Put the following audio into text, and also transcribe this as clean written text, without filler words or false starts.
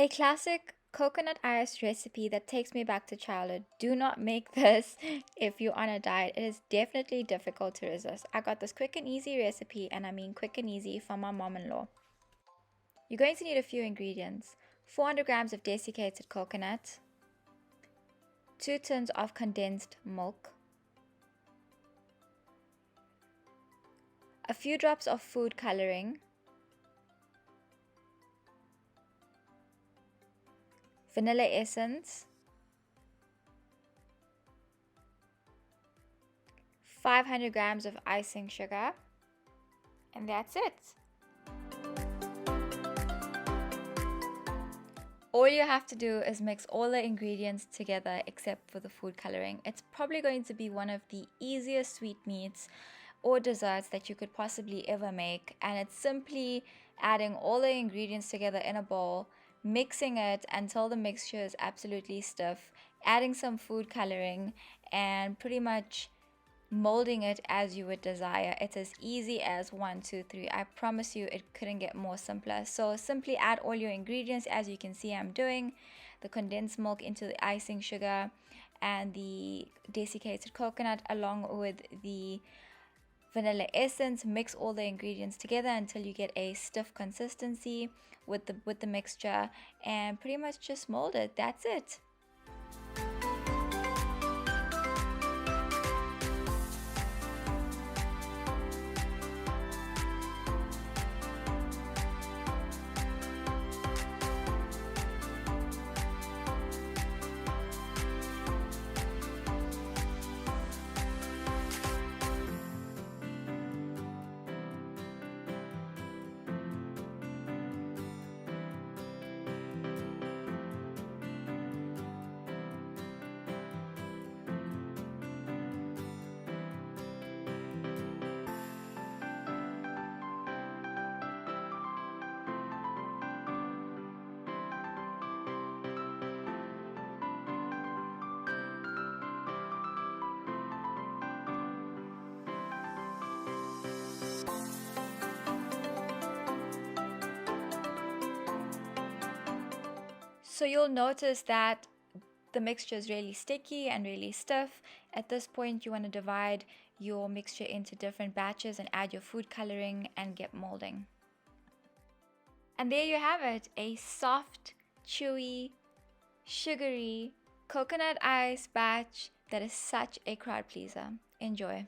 A classic coconut ice recipe that takes me back to childhood. Do not make this if you're on a diet. It is definitely difficult to resist. I got this quick and easy recipe, and I mean quick and easy, from my mom-in-law. You're going to need a few ingredients. 400 grams of desiccated coconut, 2 tins of condensed milk, a few drops of food coloring, vanilla essence, 500 grams of icing sugar, and that's it. All you have to do is mix all the ingredients together except for the food coloring. It's probably going to be one of the easiest sweetmeats or desserts that you could possibly ever make, and it's simply adding all the ingredients together in a bowl, mixing it until the mixture is absolutely stiff, adding some food coloring, and pretty much molding it as you would desire. It's as easy as 1, 2, 3. I promise you it couldn't get more simpler. So simply add all your ingredients, as you can see I'm doing, the condensed milk into the icing sugar and the desiccated coconut along with the vanilla essence. Mix all the ingredients together until you get a stiff consistency with the mixture, and pretty much just mold it. That's it. So you'll notice that the mixture is really sticky and really stiff. At this point, you want to divide your mixture into different batches and add your food coloring and get molding. And there you have it, a soft, chewy, sugary coconut ice batch that is such a crowd pleaser. Enjoy.